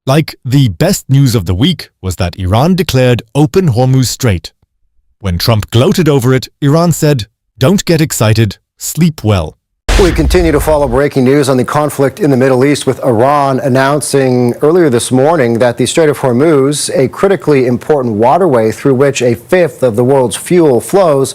Like, the best news of the week was that Iran declared open Hormuz Strait. When Trump gloated over it, Iran said, "Don't get excited, sleep well." We continue to follow breaking news on the conflict in the Middle East, with Iran announcing earlier this morning that the Strait of Hormuz, a critically important waterway through which a fifth of the world's fuel flows,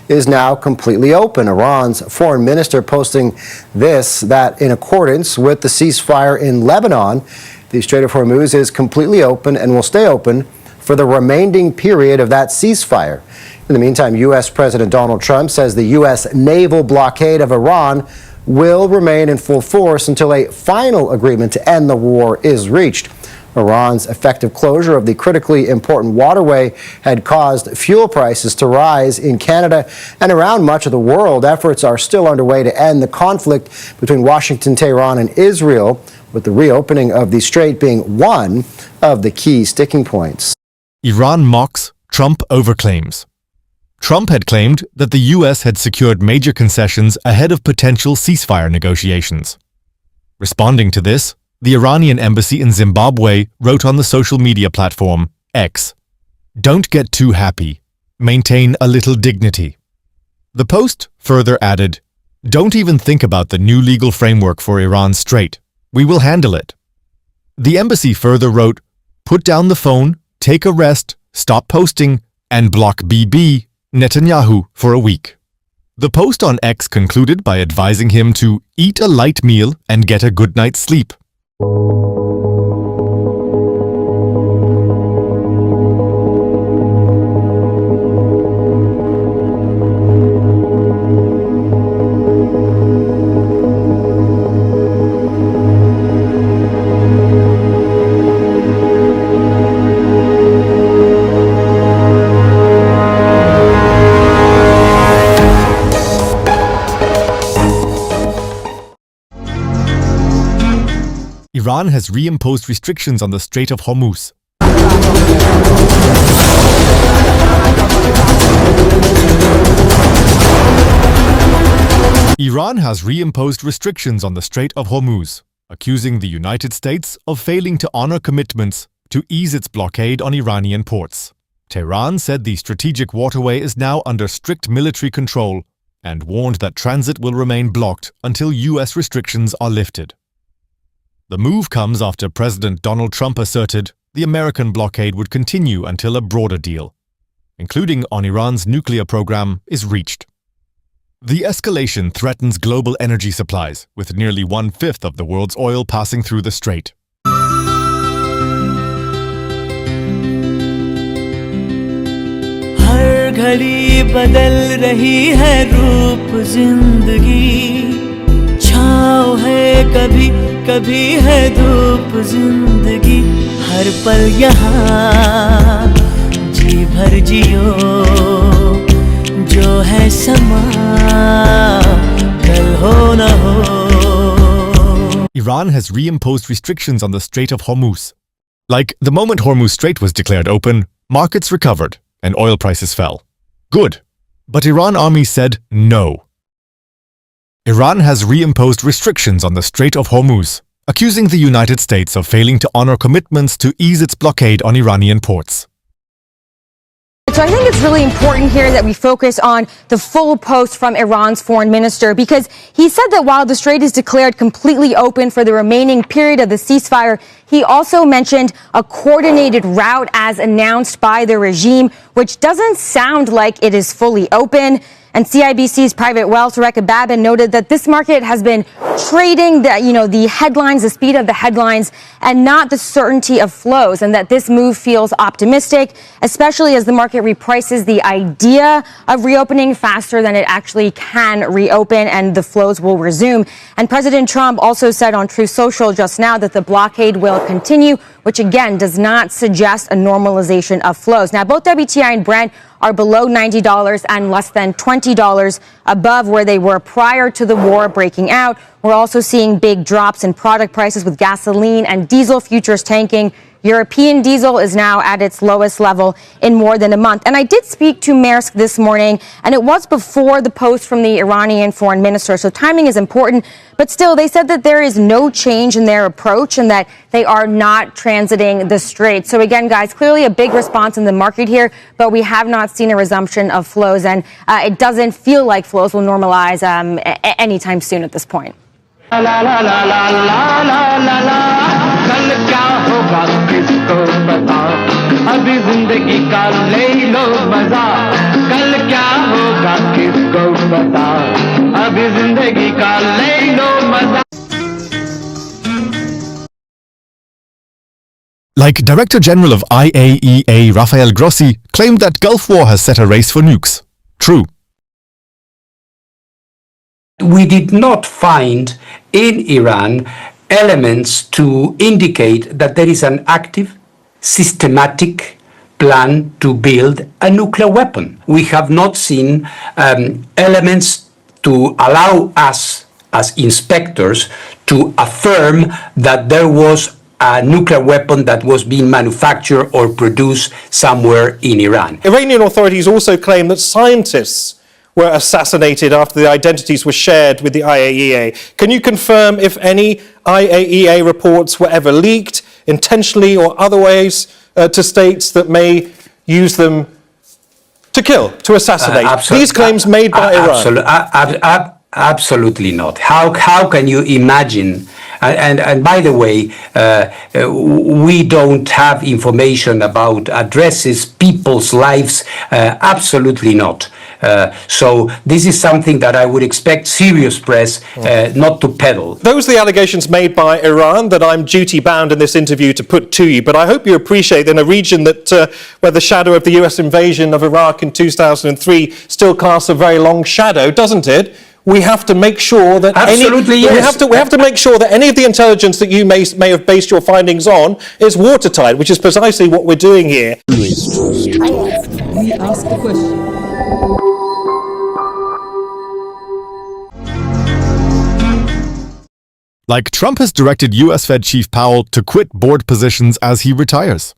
is now completely open. Iran's foreign minister posting that in accordance with the ceasefire in Lebanon, the Strait of Hormuz is completely open and will stay open for the remaining period of that ceasefire. In the meantime, U.S. President Donald Trump says the U.S. naval blockade of Iran will remain in full force until a final agreement to end the war is reached. Iran's effective closure of the critically important waterway had caused fuel prices to rise in Canada and around much of the world. Efforts are still underway to end the conflict between Washington, Tehran, and Israel, with the reopening of the strait being one of the key sticking points. Iran mocks, Trump overclaims. Trump had claimed that the U.S. had secured major concessions ahead of potential ceasefire negotiations. Responding to this, the Iranian embassy in Zimbabwe wrote on the social media platform X, "Don't get too happy. Maintain a little dignity." The post further added, "Don't even think about the new legal framework for Iran's strait. We will handle it." The embassy further wrote, "Put down the phone, take a rest, stop posting, and block BB Netanyahu for a week." The post on X concluded by advising him to eat a light meal and get a good night's sleep. Iran has reimposed restrictions on the Strait of Hormuz. Iran has reimposed restrictions on the Strait of Hormuz, accusing the United States of failing to honor commitments to ease its blockade on Iranian ports. Tehran said the strategic waterway is now under strict military control and warned that transit will remain blocked until U.S. restrictions are lifted. The move comes after President Donald Trump asserted the American blockade would continue until a broader deal, including on Iran's nuclear program, is reached. The escalation threatens global energy supplies, with nearly one-fifth of the world's oil passing through the strait. हर घड़ी बदल रही है रूप जिंदगी, छाँव है कभी कभी है धूप जिंदगी, हर पल यहाँ जी भर जियो, जो है समा कल हो न हो. Iran has reimposed restrictions on the Strait of Hormuz. Like, the moment Hormuz Strait was declared open, markets recovered and oil prices fell. Good. But Iran army said no. Iran has reimposed restrictions on the Strait of Hormuz, accusing the United States of failing to honor commitments to ease its blockade on Iranian ports. So I think it's really important here that we focus on the full post from Iran's foreign minister, because he said that while the strait is declared completely open for the remaining period of the ceasefire, he also mentioned a coordinated route as announced by the regime, which doesn't sound like it is fully open. And CIBC's Private Wealth, Rekha Babin, noted that this market has been trading the headlines, the speed of the headlines, and not the certainty of flows, and that this move feels optimistic, especially as the market reprices the idea of reopening faster than it actually can reopen and the flows will resume. And President Trump also said on Truth Social just now that the blockade will continue, which again does not suggest a normalization of flows. Now, both WTI and Brent are below $90 and less than $20 above where they were prior to the war breaking out. We're also seeing big drops in product prices, with gasoline and diesel futures tanking European diesel is now at its lowest level in more than a month. And I did speak to Maersk this morning, and it was before the post from the Iranian foreign minister. So timing is important. But still, they said that there is no change in their approach and that they are not transiting the strait. So again, guys, clearly a big response in the market here, but we have not seen a resumption of flows, and it doesn't feel like flows will normalize anytime soon at this point. Like Director General of IAEA Rafael Grossi claimed that Gulf War has set a race for nukes. True. We did not find in Iran elements to indicate that there is an active, systematic plan to build a nuclear weapon. We have not seen elements to allow us as inspectors to affirm that there was a nuclear weapon that was being manufactured or produced somewhere in Iran. Iranian authorities also claim that scientists were assassinated after the identities were shared with the IAEA. Can you confirm if any IAEA reports were ever leaked, intentionally or otherwise, to states that may use them to kill, to assassinate? These claims made by Iran. Absolutely not. How can you imagine? And by the way, we don't have information about addresses, people's lives. Absolutely not. So this is something that I would expect serious press not to peddle. Those are the allegations made by Iran that I'm duty-bound in this interview to put to you. But I hope you appreciate in a region that where the shadow of the US invasion of Iraq in 2003 still casts a very long shadow, doesn't it? We have to make sure that we have to make sure that any of the intelligence that you may have based your findings on is watertight, which is precisely what we're doing here. We ask the question. Like Trump has directed US Fed Chief Powell to quit board positions as he retires.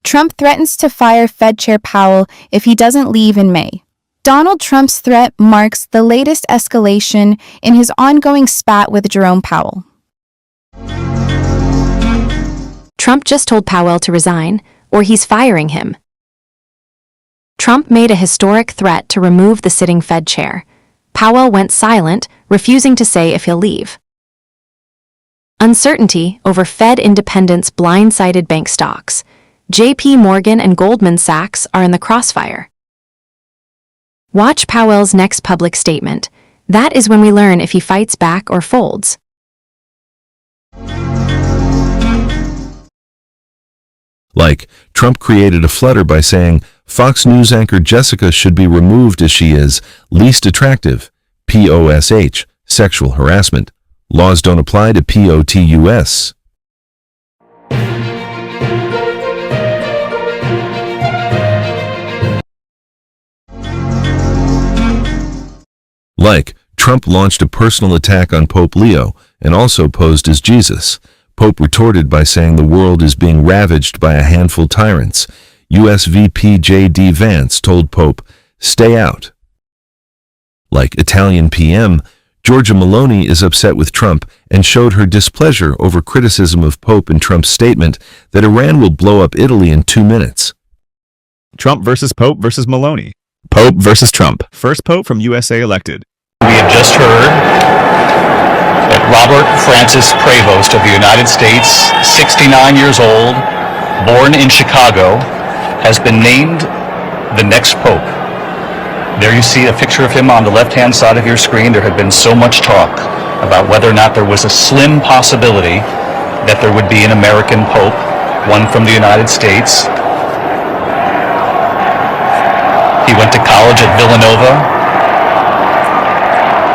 Trump threatens to fire Fed Chair Powell if he doesn't leave in May. Donald Trump's threat marks the latest escalation in his ongoing spat with Jerome Powell. Trump just told Powell to resign, or he's firing him. Trump made a historic threat to remove the sitting Fed chair. Powell went silent, refusing to say if he'll leave. Uncertainty over Fed independence blindsided bank stocks. J.P. Morgan and Goldman Sachs are in the crossfire. Watch Powell's next public statement. That is when we learn if he fights back or folds. Like, Trump created a flutter by saying Fox News anchor Jessica should be removed as she is least attractive, POSH, sexual harassment. Laws don't apply to POTUS. Like, Trump launched a personal attack on Pope Leo and also posed as Jesus. Pope retorted by saying the world is being ravaged by a handful tyrants. U.S. VP J.D. Vance told Pope, "Stay out." Like Italian PM, Giorgia Meloni is upset with Trump and showed her displeasure over criticism of Pope in Trump's statement that Iran will blow up Italy in 2 minutes. Trump versus Pope versus Meloni. Pope versus Trump. First Pope from USA elected. We have just heard that Robert Francis Prevost of the United States, 69 years old, born in Chicago, has been named the next Pope. There you see a picture of him on the left-hand side of your screen. There had been so much talk about whether or not there was a slim possibility that there would be an American Pope, one from the United States. He went to college at Villanova,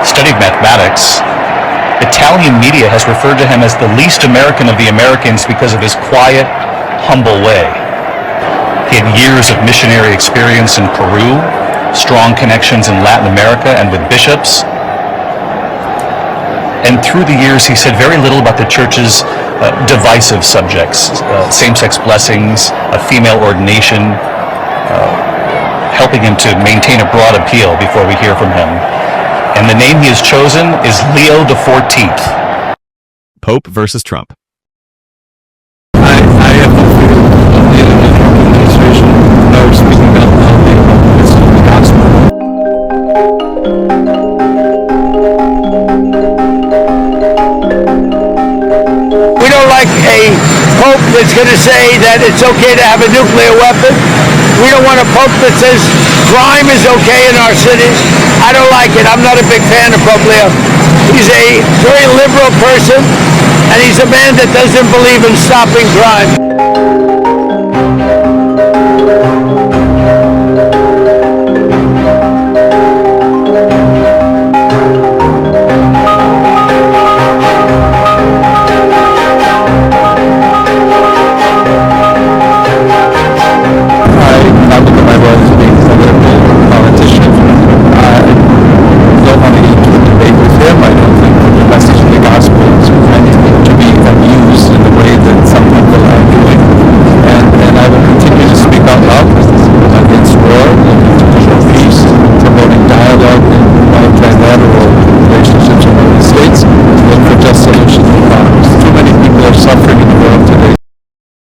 studied mathematics. Italian media has referred to him as the least American of the Americans because of his quiet, humble way. He had years of missionary experience in Peru, strong connections in Latin America and with bishops. And through the years, he said very little about the church's divisive subjects, same-sex blessings, female ordination, helping him to maintain a broad appeal before we hear from him. And the name he has chosen is Leo XIV. Pope versus Trump. I have no fear of the administration or speaking out loudly about the gospel. We don't like a pope that's going to say that it's okay to have a nuclear weapon. We don't want a pope that says crime is okay in our cities. I don't like it. I'm not a big fan of Pope Leo. He's a very liberal person, and he's a man that doesn't believe in stopping crime.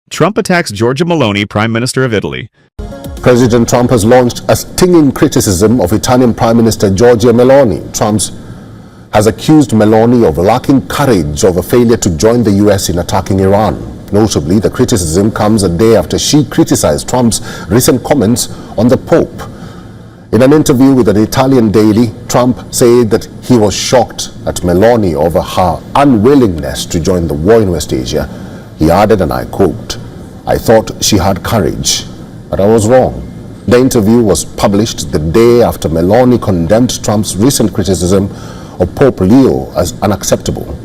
Trump attacks Giorgia Meloni, Prime Minister of Italy. President Trump has launched a stinging criticism of Italian Prime Minister Giorgia Meloni. Trump has accused Meloni of lacking courage over failure to join the US in attacking Iran. Notably, the criticism comes a day after she criticized Trump's recent comments on the Pope. In an interview with an Italian daily, Trump said that he was shocked at Meloni over her unwillingness to join the war in West Asia. He added, and I quote, "I thought she had courage, but I was wrong." The interview was published the day after Meloni condemned Trump's recent criticism of Pope Leo as unacceptable.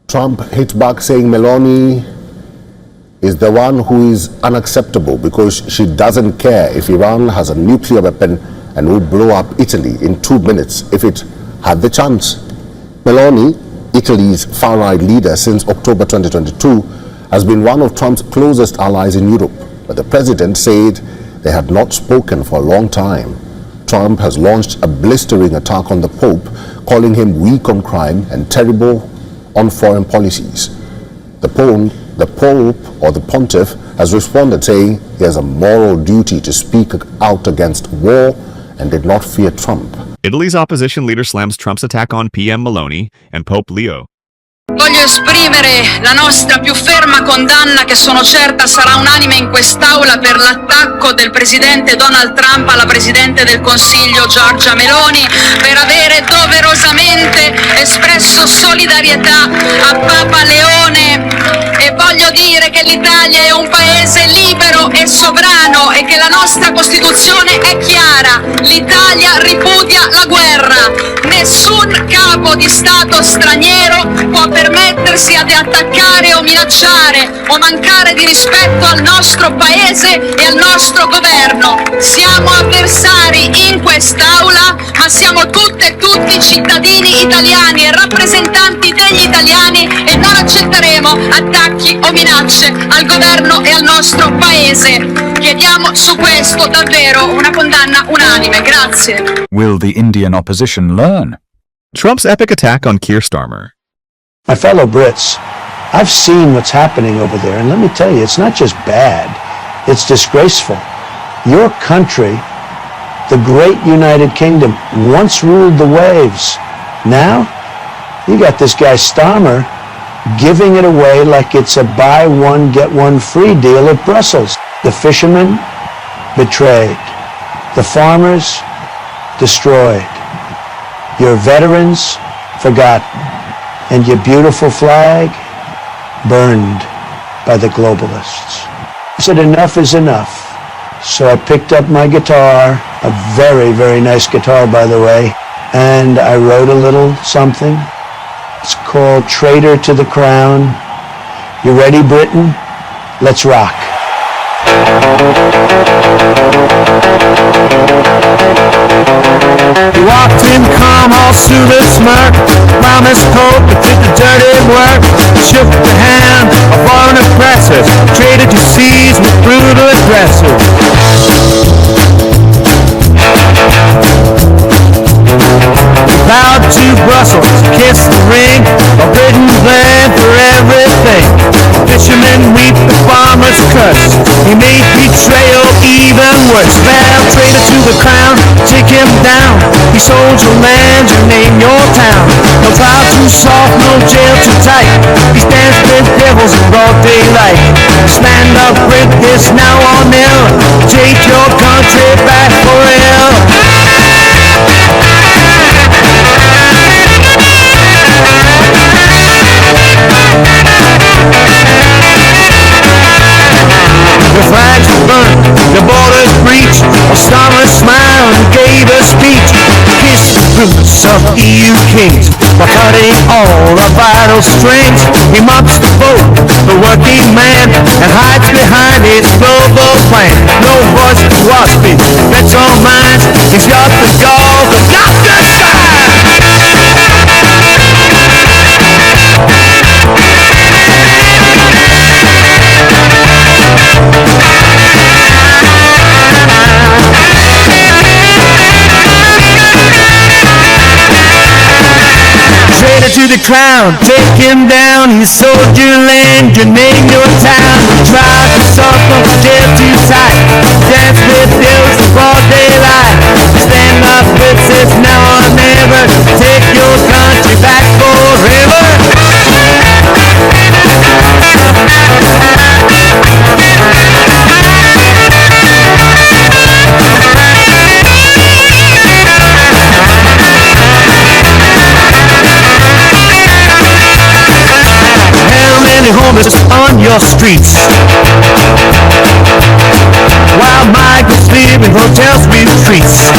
Trump hit back saying Meloni is the one who is unacceptable because she doesn't care if Iran has a nuclear weapon and would blow up Italy in 2 minutes if it had the chance. Meloni, Italy's far-right leader since October 2022, has been one of Trump's closest allies in Europe, but the president said they had not spoken for a long time. Trump has launched a blistering attack on the Pope, calling him weak on crime and terrible on foreign policies. The Pope or the Pontiff has responded saying he has a moral duty to speak out against war and did not fear Trump. Italy's opposition leader slams Trump's attack on PM Meloni and Pope Leo. Voglio esprimere la nostra più ferma condanna, che sono certa sarà unanime in quest'Aula, per l'attacco del presidente Donald Trump alla presidente del Consiglio Giorgia Meloni, per avere doverosamente espresso solidarietà a Papa Leone. E voglio dire che l'Italia è un paese libero e sovrano e che la nostra Costituzione è chiara. L'Italia ripudia la guerra. Nessun capo di Stato straniero può permettersi di attaccare o minacciare o mancare di rispetto al nostro paese e al nostro governo. Siamo avversari in quest'Aula, ma siamo tutte e tutti cittadini italiani e rappresentanti degli italiani e non accetteremo attacchi o minacce al governo e al nostro paese. Chiediamo su questo davvero una condanna unanime. Grazie. Will the Indian opposition learn? Trump's epic attack on Keir Starmer. My fellow Brits, I've seen what's happening over there, and let me tell you, it's not just bad, it's disgraceful. Your country, the great United Kingdom, once ruled the waves. Now, you got this guy Starmer giving it away like it's a buy one, get one free deal at Brussels. The fishermen, betrayed. The farmers, destroyed. Your veterans, forgotten. And your beautiful flag, burned by the globalists. I said enough is enough. So I picked up my guitar, a very, very nice guitar, by the way, and I wrote a little something. It's called Traitor to the Crown. You ready, Britain? Let's rock. He walked in calm, all soother smirk, promised hope to fit the dirty work, shook the hand of foreign oppressors, traded to seas with brutal aggressors. Bowed to Brussels, kissed the ring, a Britain bled for everything. Fishermen weep, the farmers curse. He made betrayal even worse. Fell traitor to the crown, take him down. He sold your land, your name, your town. No trial too soft, no jail too tight. He stands with devils in broad daylight. Stand up, break this now or never. Take your country back forever. The flags were burnt, the borders breached. A summer smile and gave a speech. Kissed the boots of EU kings by cutting all the vital strings. He mops the boat, the working man, and hides behind his global plan. No voice to waspy, that's all mine. He's got the gall, but not the sign. To the crown, take him down. He sold your land, your name, your town. Tried to suffer, jail too tight. Dance with devils in broad daylight. Stand up, princess, now or never. Take your country back forever. Homeless on your streets, while migrants live in hotels with retreats.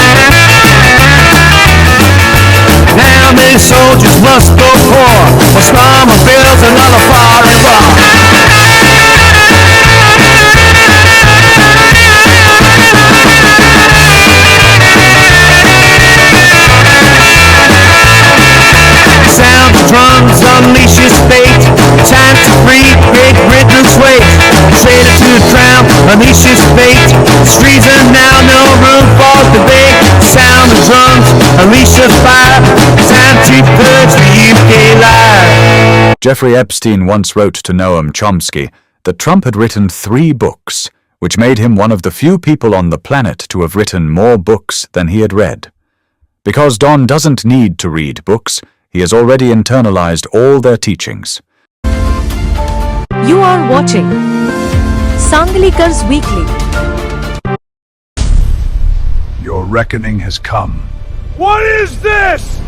Now many soldiers must go poor, or slum or bills another foreign war. Sound of drums unleash his fate. Time to free Great Britain's weight. Traitor to the crown, unleash his fate. Streets are now no room for debate. Sound of drums, unleash the fire. Time to purge the UK lie. Jeffrey Epstein once wrote to Noam Chomsky that Trump had written 3 books, which made him one of the few people on the planet to have written more books than he had read. Because Don doesn't need to read books, he has already internalized all their teachings. You are watching Sanglikar's Weekly. Your reckoning has come. What is this?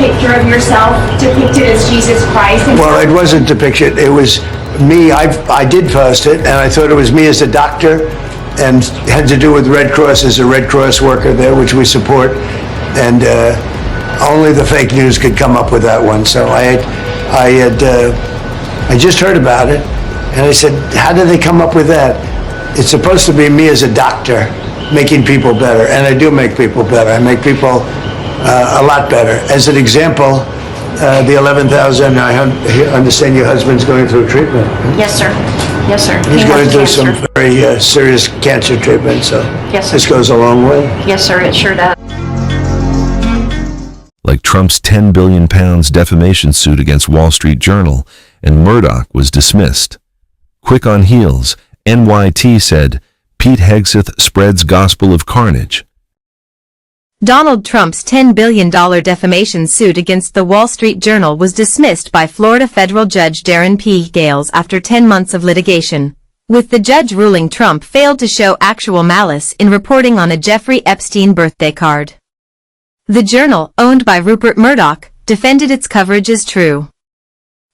picture of yourself depicted as Jesus Christ? Well, it wasn't depicted. It was me. I did post it, and I thought it was me as a doctor, and had to do with Red Cross as a Red Cross worker there, which we support. And only the fake news could come up with that one. So I just heard about it, and I said, how did they come up with that? It's supposed to be me as a doctor making people better, and I do make people better. I make people A lot better. As an example, the 11,000, I understand your husband's going through treatment. Yes, sir. Yes, sir. He's He going has through cancer. some very serious cancer treatment, so Yes, sir. this goes a long way. Yes, sir. It sure does. Like Trump's £10 billion defamation suit against Wall Street Journal, and Murdoch was dismissed. Quick on heels, NYT said, Pete Hegseth spreads gospel of carnage. Donald Trump's $10 billion defamation suit against the Wall Street Journal was dismissed by Florida federal judge Darren P. Gales after 10 months of litigation, with the judge ruling Trump failed to show actual malice in reporting on a Jeffrey Epstein birthday card. The Journal, owned by Rupert Murdoch, defended its coverage as true.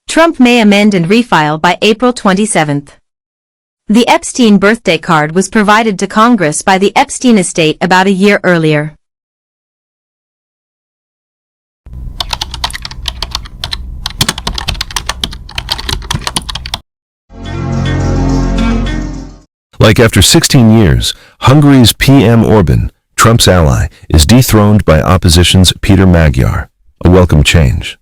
Trump may amend and refile by April 27th. The Epstein birthday card was provided to Congress by the Epstein estate about a year earlier. Like after 16 years, Hungary's PM Orban, Trump's ally, is dethroned by opposition's Peter Magyar. A welcome change.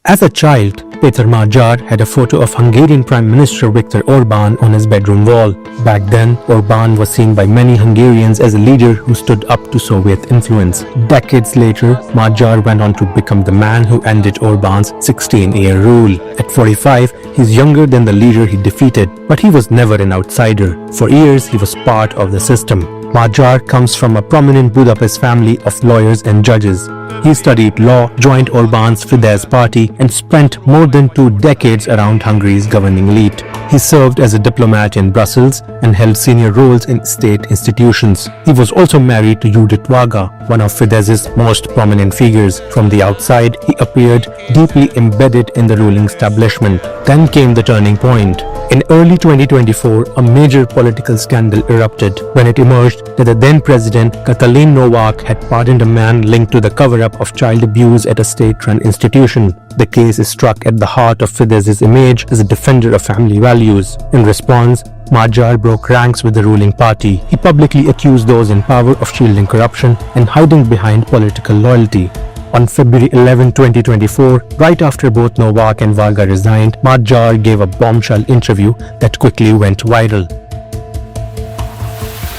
As a child, Peter Magyar had a photo of Hungarian Prime Minister Viktor Orbán on his bedroom wall. Back then, Orbán was seen by many Hungarians as a leader who stood up to Soviet influence. Decades later, Magyar went on to become the man who ended Orbán's 16-year rule. At 45, he's younger than the leader he defeated, but he was never an outsider. For years, he was part of the system. Magyar comes from a prominent Budapest family of lawyers and judges. He studied law, joined Orbán's Fidesz party, and spent more than 2 decades around Hungary's governing elite. He served as a diplomat in Brussels and held senior roles in state institutions. He was also married to Judith Varga, one of Fidesz's most prominent figures. From the outside, he appeared deeply embedded in the ruling establishment. Then came the turning point. In early 2024, a major political scandal erupted when it emerged that the then president, Katalin Novak, had pardoned a man linked to the cover-up of child abuse at a state-run institution. The case is struck at the heart of Fidesz's image as a defender of family values. In response, Magyar broke ranks with the ruling party. He publicly accused those in power of shielding corruption and hiding behind political loyalty. On February 11, 2024, right after both Novak and Varga resigned, Magyar gave a bombshell interview that quickly went viral.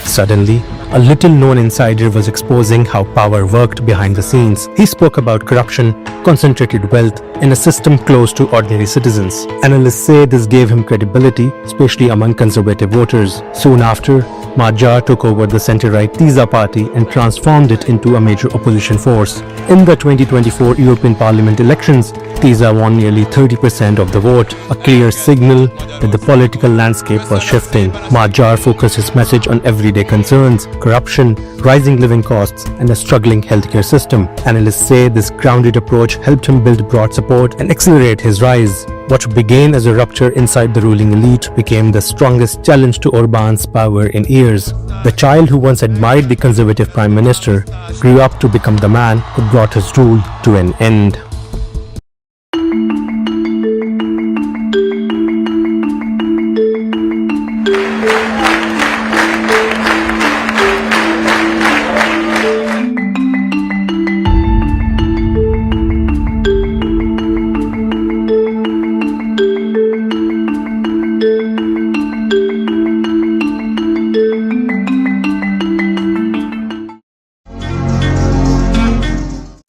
Suddenly, a little-known insider was exposing how power worked behind the scenes. He spoke about corruption, concentrated wealth, and a system close to ordinary citizens. Analysts say this gave him credibility, especially among conservative voters. Soon after, Magyar took over the center-right TISA party and transformed it into a major opposition force. In the 2024 European Parliament elections, TISA won nearly 30% of the vote, a clear signal that the political landscape was shifting. Magyar focused his message on everyday concerns, corruption, rising living costs, and a struggling healthcare system. Analysts say this grounded approach helped him build broad support and accelerate his rise. What began as a rupture inside the ruling elite became the strongest challenge to Orbán's power in years. The child who once admired the conservative prime minister grew up to become the man who brought his rule to an end.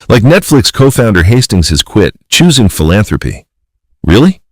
Like Netflix co-founder Hastings has quit, choosing philanthropy. Really?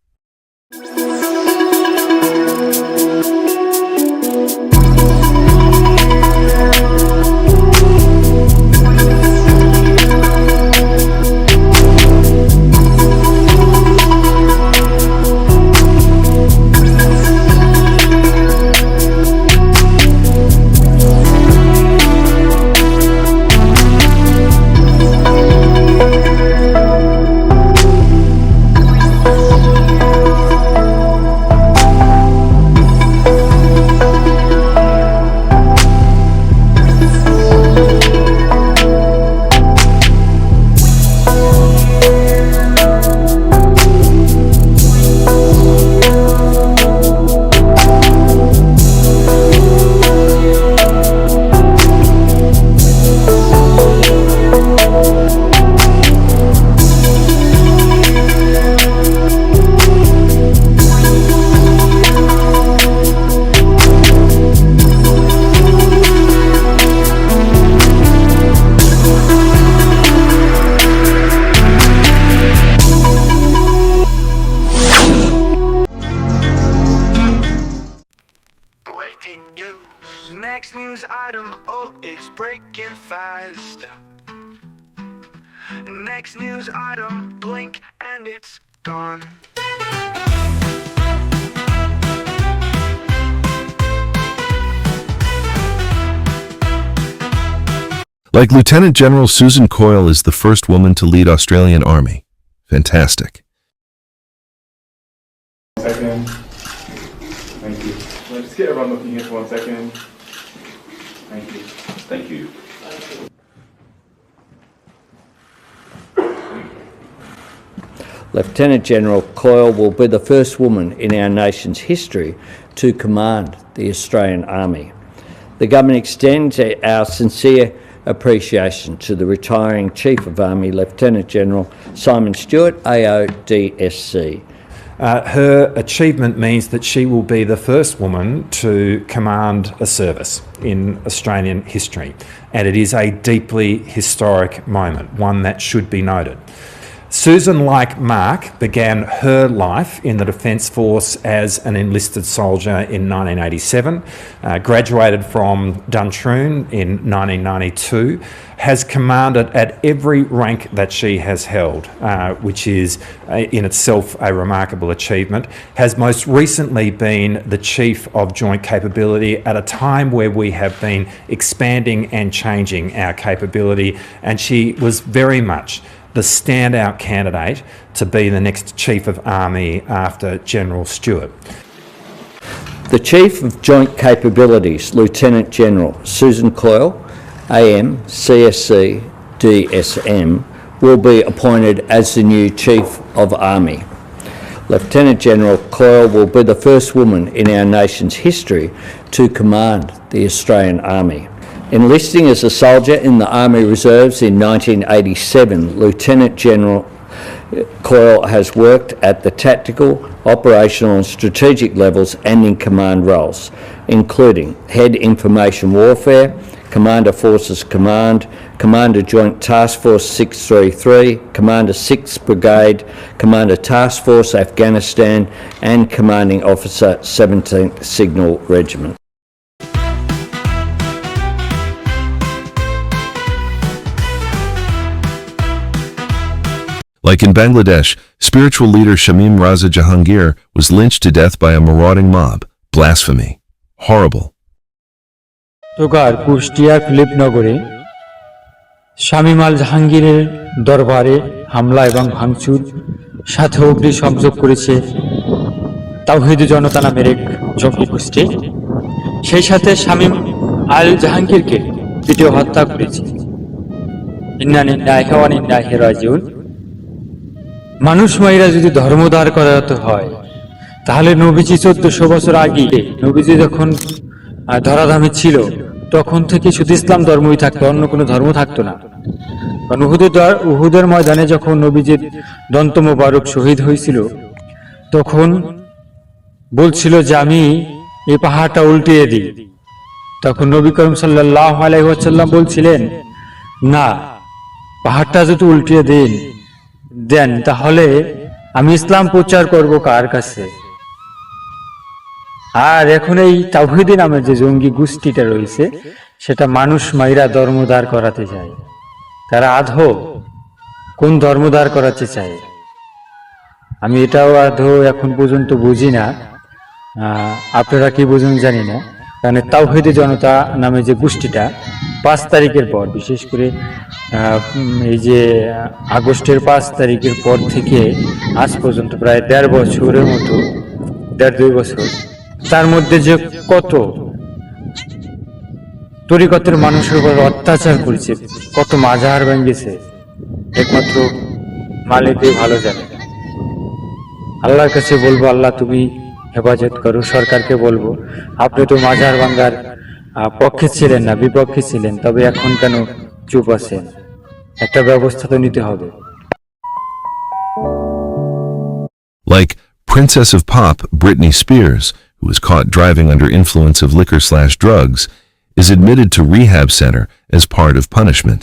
item, oh, it's breaking fast. Next news item, blink and it's gone. Like Lieutenant General Susan Coyle is the first woman to lead Australian Army. Fantastic. Second. Thank you. Let's just get everyone looking here for 1 second. Thank you. Thank you. Lieutenant General Coyle will be the first woman in our nation's history to command the Australian Army. The government extends our sincere appreciation to the retiring Chief of Army, Lieutenant General Simon Stewart, AODSC. Her achievement means that she will be the first woman to command a service in Australian history, and it is a deeply historic moment, one that should be noted. Susan, like Mark, began her life in the Defence Force as an enlisted soldier in 1987, graduated from Duntroon in 1992, has commanded at every rank that she has held, which is in itself a remarkable achievement, has most recently been the Chief of Joint Capability at a time where we have been expanding and changing our capability, and she was very much the standout candidate to be the next Chief of Army after General Stewart. The Chief of Joint Capabilities, Lieutenant General Susan Coyle, AM, CSC, DSM, will be appointed as the new Chief of Army. Lieutenant General Coyle will be the first woman in our nation's history to command the Australian Army. Enlisting as a soldier in the Army Reserves in 1987, Lieutenant General Coyle has worked at the tactical, operational and strategic levels and in command roles, including Head Information Warfare, Commander Forces Command, Commander Joint Task Force 633, Commander 6th Brigade, Commander Task Force Afghanistan and Commanding Officer 17th Signal Regiment. Like in Bangladesh, spiritual leader Shamim Raza Jahangir was lynched to death by a marauding mob. Blasphemy. Horrible. তোগার কুষ্টিয়ার ফিলিপনগরে শামীম আল জাহাঙ্গীরের দরবারে হামলা এবং ভাঙচুর সাথে অগ্নি সংযোগ করেছে তাওহীদি জনতা নামের এক জঙ্গি গোষ্ঠী। সেই সাথে শামীম আল জাহাঙ্গীরকে পিটিয়ে হত্যা করেছে। ইন্না লিল্লাহি ওয়া ইন্না ইলাইহি রাজিউন। মানুষ মাইরা যদি ধর্মোদ্ধার করাতে হয় তাহলে নবীজি 1400 বছর আগে নবীজি যখন ধরাধামে ছিল তখন থেকে শুধু ইসলাম ধর্মই থাকতো, অন্য কোনো ধর্ম থাকতো না। কারণ উহুদের ময়দানে যখন নবীজির দন্ত মোবারক শহীদ হয়েছিল তখন বলছিল যে আমি এই পাহাড়টা উল্টিয়ে দিই। তখন নবী করিম সাল্লাল্লাহু আলাইহি ওয়াসাল্লাম বলছিলেন, না, পাহাড়টা যদি উল্টিয়ে দেন তাহলে আমি ইসলাম প্রচার করব কার কাছে? আর এখন এই তাওহীদি নামের যে জঙ্গি গোষ্ঠীটা রয়েছে সেটা মানুষ মাইরা ধর্মোদ্ধার করাতে যায়। তারা আদৌ কোন ধর্মোদ্ধার করাতে চায় আমি এটাও আদৌ এখন পর্যন্ত বুঝি না। আপনারা কি বুঝুন জানি না, কারণ তাওহীদি জনতা নামে যে গোষ্ঠীটা 5 তারিখের পর, বিশেষ করে এই যে আগস্টের 5 তারিখের পর থেকে আজ পর্যন্ত প্রায় 1.5 বছরের মতো, 1.5-2 বছর, তার মধ্যে যে কত তরিকতের মানুষের উপর অত্যাচার করেছে, কত মাজার ভেঙেছে, একমাত্র মালিকই ভালো জানে। আল্লাহর কাছে বলবো, আল্লাহ তুমি হেফাজত করো। সরকারকে বলবো, আপনি তো মাজার ভাঙ্গার পক্ষে ছিলেন না, বিপক্ষে ছিলেন, তবে এখন কেন চুপ আছেন? একটা ব্যবস্থা তো নিতে হবে। Like Princess of Pop Britney Spears, who was caught driving under influence of liquor/drugs, is admitted to rehab center as part of punishment.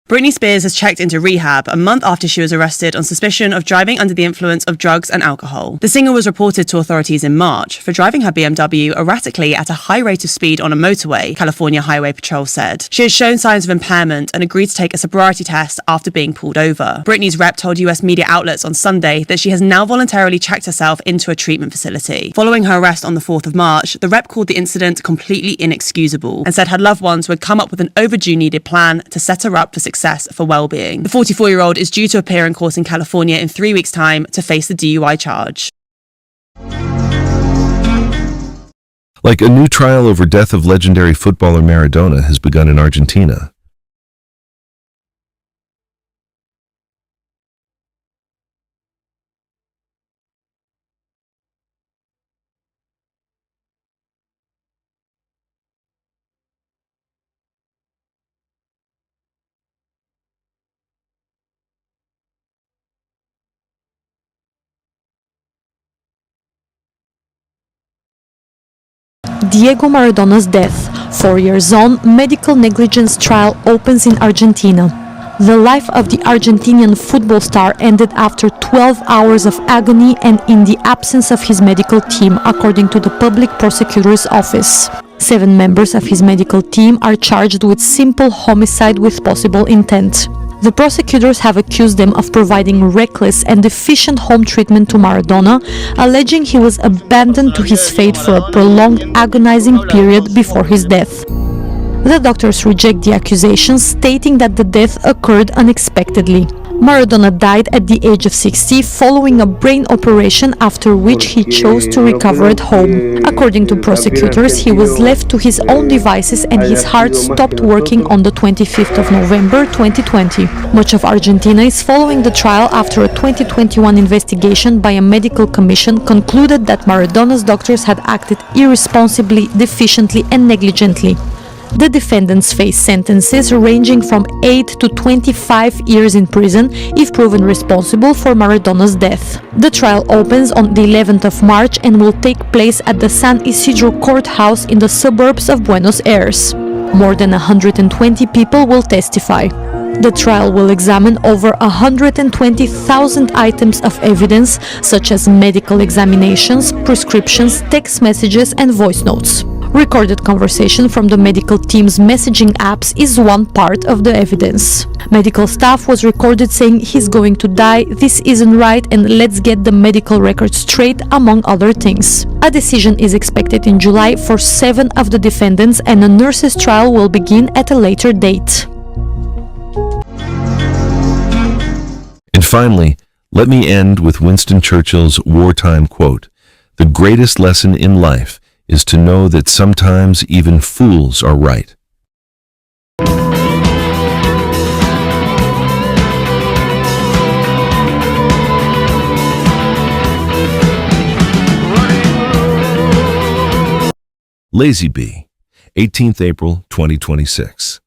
Britney Spears has checked into rehab a month after she was arrested on suspicion of driving under the influence of drugs and alcohol. The singer was reported to authorities in March for driving her BMW erratically at a high rate of speed on a motorway, California Highway Patrol said. She has shown signs of impairment and agreed to take a sobriety test after being pulled over. Britney's rep told US media outlets on Sunday that she has now voluntarily checked herself into a treatment facility. Following her arrest on the 4th of March, the rep called the incident completely inexcusable and said her loved ones would come up with an overdue needed plan to set her up for success for well-being. The 44-year-old is due to appear in court in California in 3 weeks' time to face the DUI charge. Like a new trial over death of legendary footballer Maradona has begun in Argentina. Diego Maradona's death, 4 years on, medical negligence trial opens in Argentina. The life of the Argentinian football star ended after 12 hours of agony and in the absence of his medical team, according to the public prosecutor's office. 7 members of his medical team are charged with simple homicide with possible intent. The prosecutors have accused them of providing reckless and deficient home treatment to Maradona, alleging he was abandoned to his fate for a prolonged agonizing period before his death. The doctors reject the accusations, stating that the death occurred unexpectedly. Maradona died at the age of 60 following a brain operation, after which he chose to recover at home. According to prosecutors, he was left to his own devices and his heart stopped working on the 25th of November 2020. Much of Argentina is following the trial after a 2021 investigation by a medical commission concluded that Maradona's doctors had acted irresponsibly, deficiently and negligently. The defendants face sentences ranging from 8 to 25 years in prison if proven responsible for Maradona's death. The trial opens on the 11th of March and will take place at the San Isidro courthouse in the suburbs of Buenos Aires. More than 120 people will testify. The trial will examine over 120,000 items of evidence, such as medical examinations, prescriptions, text messages and voice notes. Recorded conversation from the medical team's messaging apps is one part of the evidence. Medical staff was recorded saying he's going to die, this isn't right, and let's get the medical records straight, among other things. A decision is expected in July for 7 of the defendants, and a nurse's trial will begin at a later date. And finally, let me end with Winston Churchill's wartime quote: "The greatest lesson in life is to know that sometimes even fools are right." Lazy Bee, 18th April 2026.